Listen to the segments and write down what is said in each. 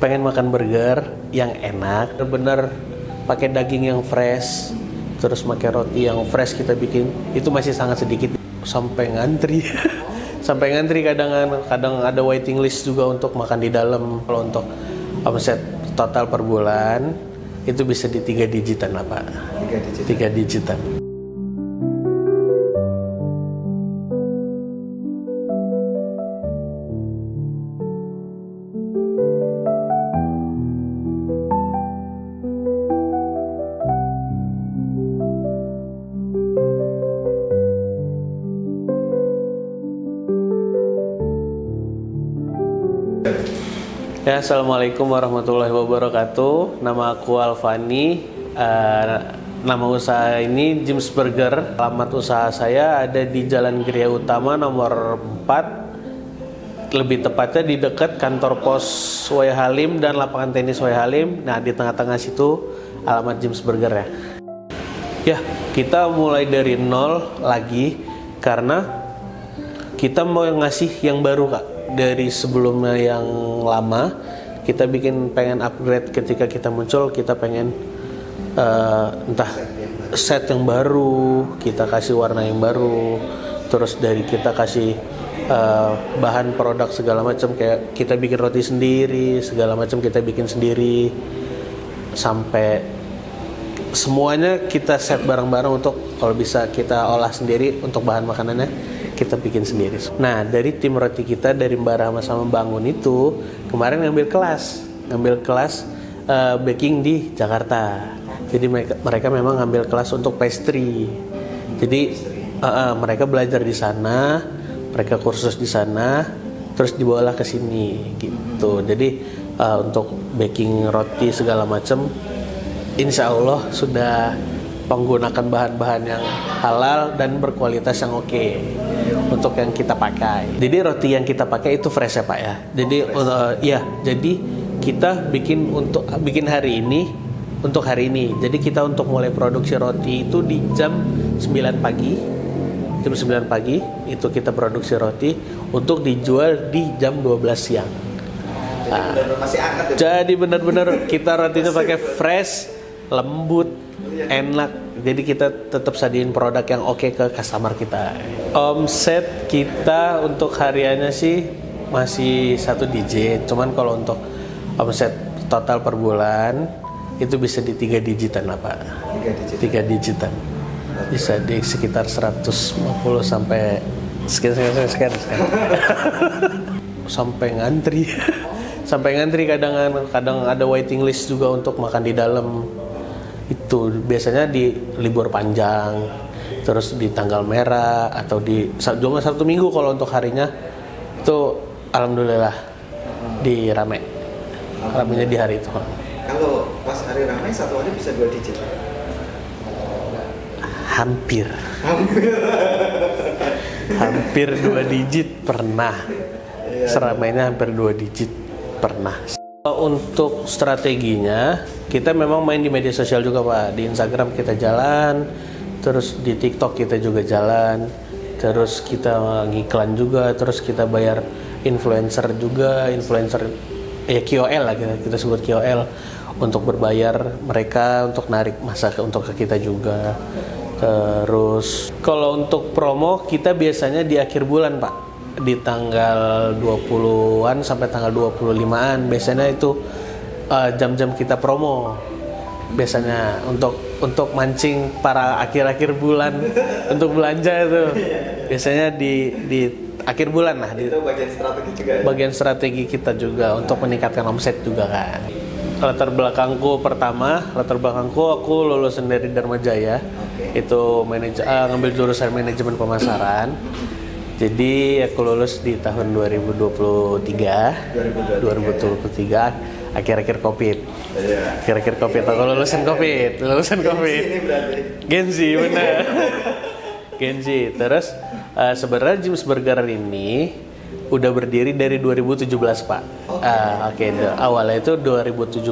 Pengen makan burger yang enak, bener-bener pakai daging yang fresh, terus pakai roti yang fresh kita bikin, itu masih sangat sedikit sampai ngantri. Sampai ngantri kadang ada waiting list juga untuk makan di dalam. Kalau untuk omset total per bulan itu bisa di 3 digitan lah Pak. 3 digitan. Ya, Assalamualaikum warahmatullahi wabarakatuh. Nama aku Alfani. Nama usaha ini Jim's Burger. Alamat usaha saya ada di Jalan Geria Utama nomor 4. Lebih tepatnya di dekat kantor pos Wai Halim dan lapangan tenis Wai Halim. Nah, di tengah-tengah situ alamat Jim's Burger ya. Ya, kita mulai dari nol lagi karena kita mau ngasih yang baru Kak. Dari sebelumnya yang lama, kita pengen upgrade. Ketika kita muncul, kita pengen entah set yang baru, kita kasih warna yang baru, terus dari kita kasih bahan produk segala macam, kayak kita bikin roti sendiri, segala macam kita bikin sendiri, sampai semuanya kita set bareng-bareng untuk kalau bisa kita olah sendiri untuk bahan makanannya. Kita bikin sendiri. Nah, dari tim roti kita, dari Mbak Rahma sama Bangun itu kemarin ngambil kelas baking di Jakarta. Jadi mereka memang ngambil kelas untuk pastry. Jadi mereka belajar di sana, mereka kursus di sana, terus dibawalah ke sini gitu. Jadi untuk baking roti segala macam, insya Allah sudah menggunakan bahan-bahan yang halal dan berkualitas yang oke untuk yang kita pakai. Jadi roti yang kita pakai itu fresh ya Pak ya. Jadi jadi kita bikin hari ini untuk hari ini. Jadi kita untuk mulai produksi roti itu di jam 9 pagi. Jam 9 pagi itu kita produksi roti untuk dijual di jam 12 siang. Jadi benar-benar kita rotinya pakai fresh, lembut, enak. Jadi kita tetap sadiin produk yang oke ke customer kita. Omset kita untuk hariannya sih masih 1 digit. Cuman kalau untuk omset total per bulan itu bisa di 3 digitan lah Pak. 3 digitan. Bisa di sekitar 150 sampai sekian. Sampai ngantri. Sampai ngantri kadang ada waiting list juga untuk makan di dalam. Itu biasanya di libur panjang, terus di tanggal merah atau di cuma Sabtu Minggu. Kalau untuk harinya itu alhamdulillah ramenya di hari itu. Kalau pas hari ramai satu hari bisa 2 digit? Hampir 2 digit pernah. Seramainya hampir 2 digit pernah. Untuk strateginya, kita memang main di media sosial juga Pak. Di Instagram kita jalan, terus di TikTok kita juga jalan, terus kita ngiklan juga, terus kita bayar influencer KOL lah, kita sebut KOL, untuk berbayar mereka untuk narik masa untuk ke kita juga. Terus kalau untuk promo kita biasanya di akhir bulan Pak. Di tanggal 20-an sampai tanggal 25-an biasanya itu jam-jam kita promo biasanya untuk mancing para akhir-akhir bulan untuk belanja itu biasanya di akhir bulan lah. Itu bagian strategi juga ya? Bagian strategi kita juga untuk meningkatkan omset juga kan. Latar belakangku aku lulusan dari Dharma Jaya. Itu ngambil jurusan manajemen pemasaran. Jadi aku lulus di tahun 2023, akhir-akhir Covid. Akhir-akhir Covid, aku lulusan Covid. Gen Z benar. Gen Z. Terus sebenarnya Jim's Burger ini udah berdiri dari 2017 Pak. Awalnya itu 2017.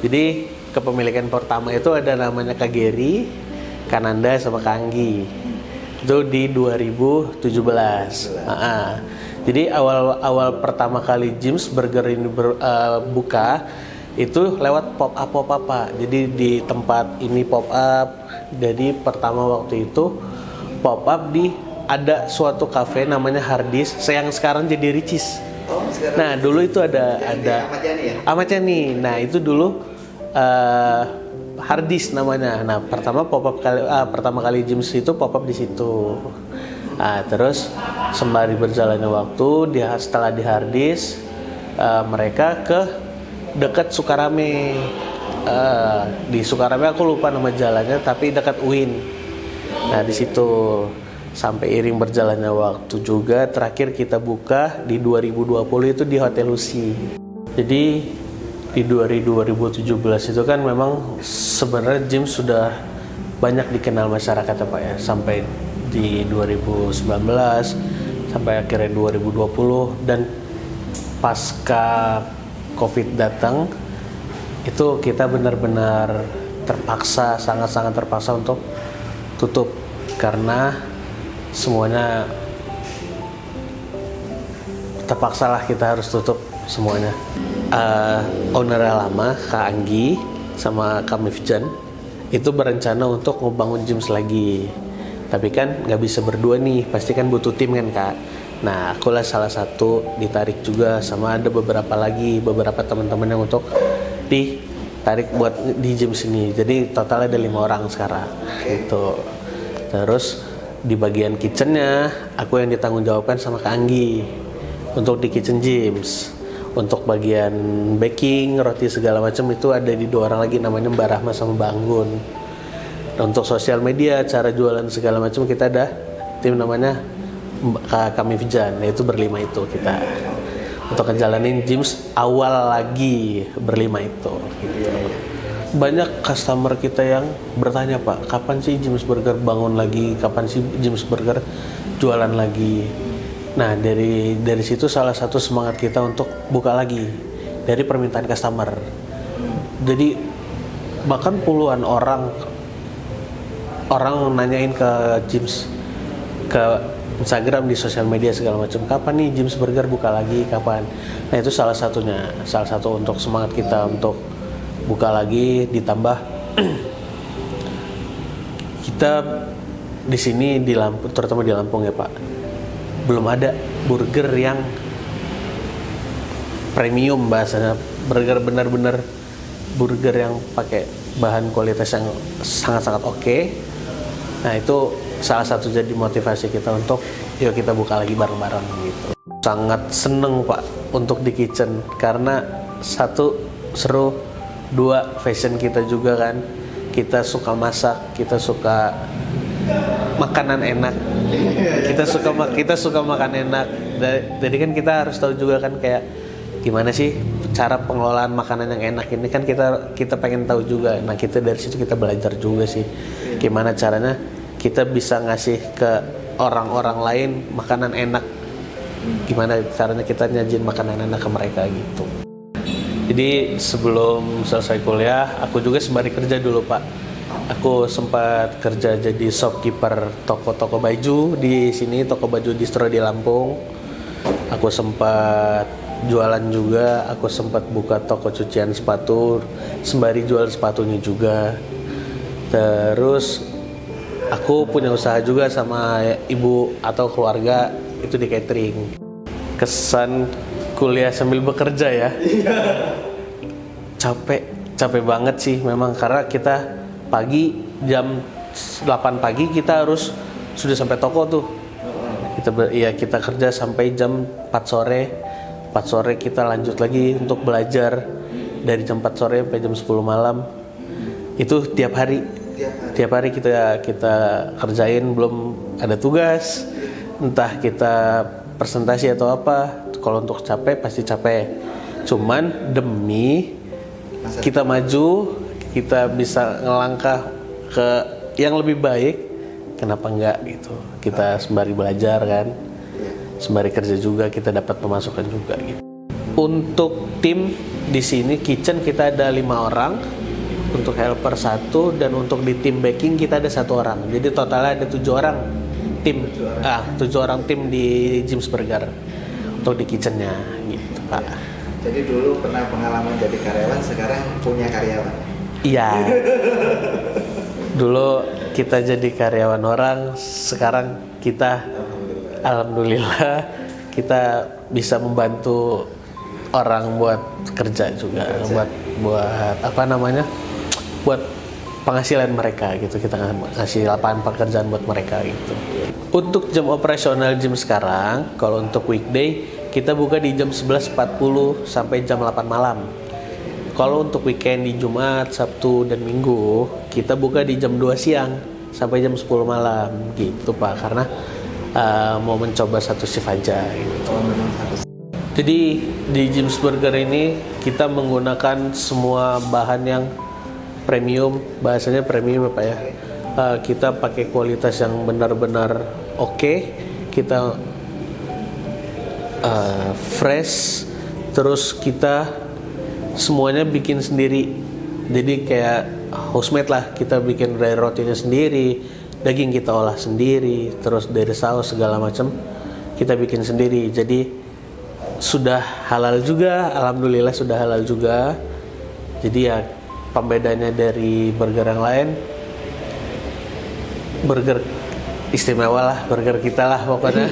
Jadi kepemilikan pertama itu ada namanya Kak Geri, Kananda sama Kanggi. Itu di 2017. Jadi awal pertama kali Jim's Burger ini buka itu lewat pop up Pak. Jadi di tempat ini pop up. Jadi pertama waktu itu pop up di ada suatu kafe namanya Hardis, yang sekarang jadi Ricis. Oh, sekarang. Nah dulu itu ada Ahmad Yani ya? Ahmad Yani. Nah itu dulu Hardis namanya. Nah pertama kali Jim's itu pop up di situ. Nah, terus sembari berjalannya waktu, setelah di Hardis, mereka ke dekat Sukarame. Di Sukarame aku lupa nama jalannya, tapi dekat UIN. Nah di situ sampai iring berjalannya waktu juga, terakhir kita buka di 2020 itu di Hotel Lucy. Jadi di 2017 itu kan memang sebenarnya Jim's sudah banyak dikenal masyarakat ya Pak ya, sampai di 2019 sampai akhirnya 2020, dan pasca COVID datang itu kita benar-benar terpaksa, sangat-sangat terpaksa untuk tutup karena semuanya terpaksa lah kita harus tutup semuanya. Owner lama Kak Anggi sama Kak Mifjan itu berencana untuk ngebangun Jim's lagi. Tapi kan nggak bisa berdua nih, pasti kan butuh tim kan Kak. Nah akulah salah satu ditarik juga, sama ada beberapa teman-teman yang untuk ditarik buat di Jim's ini. Jadi totalnya ada 5 orang sekarang gitu. Terus di bagian kitchennya aku yang ditanggung jawabkan sama Kak Anggi untuk di kitchen Jim's. Untuk bagian baking, roti segala macam itu ada di 2 orang lagi, namanya Mbak Rahma sama Mbak Anggun. Untuk sosial media, cara jualan segala macam kita ada tim namanya kami Vijan, yaitu berlima itu kita untuk ngejalanin Jim's awal lagi berlima itu. Gitu. Banyak customer kita yang bertanya Pak, kapan sih Jim's Burger bangun lagi? Kapan sih Jim's Burger jualan lagi? Nah dari situ salah satu semangat kita untuk buka lagi dari permintaan customer. Jadi bahkan puluhan orang nanyain ke Jim's, ke Instagram, di sosial media segala macam, kapan nih Jim's Burger buka lagi, kapan? Nah itu salah satu untuk semangat kita untuk buka lagi. Ditambah kita di sini di Lampung, terutama di Lampung ya Pak, belum ada burger yang premium bahasanya, burger benar-benar burger yang pakai bahan kualitas yang sangat-sangat oke. Nah itu salah satu jadi motivasi kita untuk yuk kita buka lagi bareng-bareng gitu. Sangat seneng Pak untuk di kitchen karena satu seru, dua fashion kita juga kan, kita suka masak, kita suka makanan enak, kita suka makan enak. Jadi kan kita harus tahu juga kan kayak gimana sih cara pengelolaan makanan yang enak ini kan kita pengen tahu juga. Nah kita dari situ kita belajar juga sih gimana caranya kita bisa ngasih ke orang-orang lain makanan enak, gimana caranya kita nyajin makanan enak ke mereka gitu. Jadi sebelum selesai kuliah aku juga sembari kerja dulu Pak. Aku sempat kerja jadi shopkeeper toko-toko baju di sini, toko baju distro di Lampung. Aku sempat jualan juga, aku sempat buka toko cucian sepatu sembari jual sepatunya juga. Terus aku punya usaha juga sama ibu atau keluarga itu di catering. Kesan kuliah sambil bekerja ya. Capek banget sih memang, karena kita pagi jam 8 pagi kita harus sudah sampai toko tuh. Kita kerja sampai jam 4 sore. 4 sore kita lanjut lagi untuk belajar dari jam 4 sore sampai jam 10 malam. Itu tiap hari kita kerjain, belum ada tugas, entah kita presentasi atau apa. Kalau untuk capek pasti capek, cuman demi kita maju, kita bisa ngelangkah ke yang lebih baik, kenapa enggak gitu. Kita sembari belajar kan, sembari kerja juga kita dapat pemasukan juga gitu. Untuk tim di sini kitchen kita ada 5 orang, untuk helper 1, dan untuk di tim baking kita ada 1 orang. Jadi totalnya ada 7 orang tim. 7 orang tim di Jim's Burger. untuk di kitchennya gitu Pak. Jadi dulu pernah pengalaman jadi karyawan, sekarang punya karyawan. Iya. Dulu kita jadi karyawan orang, sekarang kita alhamdulillah kita bisa membantu orang buat kerja juga, buat apa namanya? Buat penghasilan mereka gitu, kita ngasih lapangan pekerjaan buat mereka gitu. Untuk jam operasional gym sekarang, kalau untuk weekday kita buka di jam 11.40 sampai jam 8 malam. Kalau untuk weekend di Jumat, Sabtu, dan Minggu kita buka di jam 2 siang sampai jam 10 malam gitu Pak, karena mau mencoba satu shift aja gitu. Jadi di Jim's Burger ini kita menggunakan semua bahan yang premium, bahasanya premium Pak ya. Kita pakai kualitas yang benar-benar oke. Kita fresh, terus kita semuanya bikin sendiri. Jadi kayak housemade lah, kita bikin dari rotinya sendiri, daging kita olah sendiri, terus dari saus segala macam kita bikin sendiri. Jadi sudah halal juga, alhamdulillah sudah halal juga. Jadi ya pembedanya dari burger yang lain, burger istimewa lah, burger kita lah pokoknya.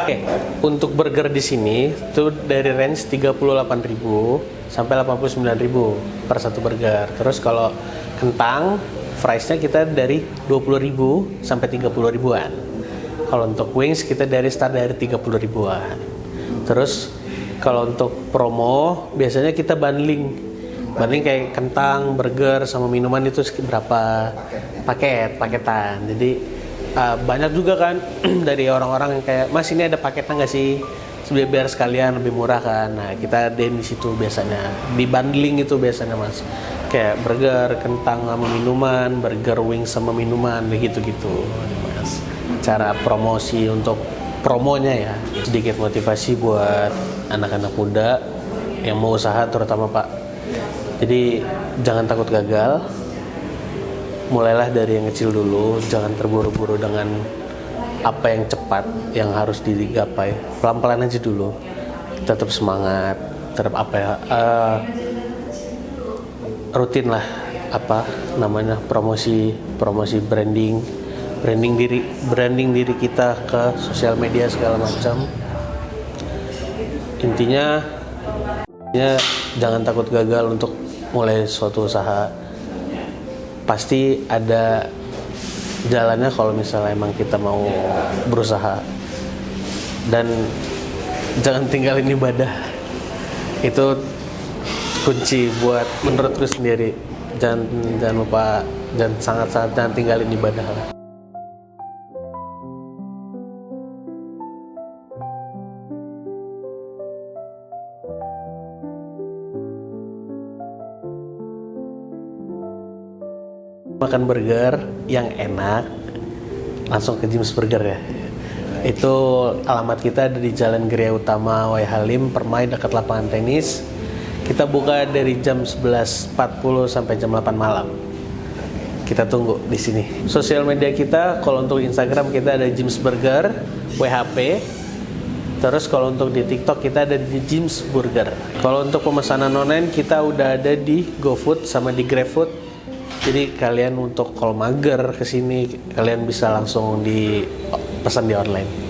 Oke, untuk burger di sini tuh dari range 38.000 sampai 89.000 per satu burger. Terus kalau kentang, friesnya kita dari 20.000 sampai 30.000-an. Kalau untuk wings kita start dari 30.000-an. Terus kalau untuk promo biasanya kita bundling kayak kentang, burger sama minuman itu berapa paketan. Jadi banyak juga kan dari orang-orang yang kayak, Mas ini ada paketnya nggak sih? Biar sekalian lebih murah kan. Nah kita di situ biasanya di bundling itu biasanya Mas, kayak burger, kentang sama minuman, burger, wings sama minuman, begitu-gitu Mas. Cara promosi untuk promonya ya, sedikit motivasi buat anak-anak muda yang mau usaha terutama Pak. Jadi jangan takut gagal, mulailah dari yang kecil dulu, jangan terburu-buru dengan apa yang cepat yang harus digapai. Pelan-pelan aja dulu, tetap semangat, tetap rutin lah promosi branding diri kita ke sosial media segala macam. Intinya jangan takut gagal untuk mulai suatu usaha. Pasti ada jalannya kalau misalnya emang kita mau berusaha. Dan jangan tinggalin ibadah. Itu kunci buat menurutku sendiri. Jangan lupa, sangat-sangat jangan tinggalin ibadah. Makan burger yang enak, langsung ke Jim's Burger ya. Itu alamat kita ada di Jalan Geria Utama Wai Halim, Permai dekat lapangan tenis. Kita buka dari jam 11.40 sampai jam 8 malam. Kita tunggu di sini. Sosial media kita, kalau untuk Instagram kita ada Jim's Burger WHP. Terus kalau untuk di TikTok kita ada di Jim's Burger. Kalau untuk pemesanan online kita udah ada di GoFood sama di GrabFood. Jadi kalian untuk kalau mager kesini, kalian bisa langsung pesan di online.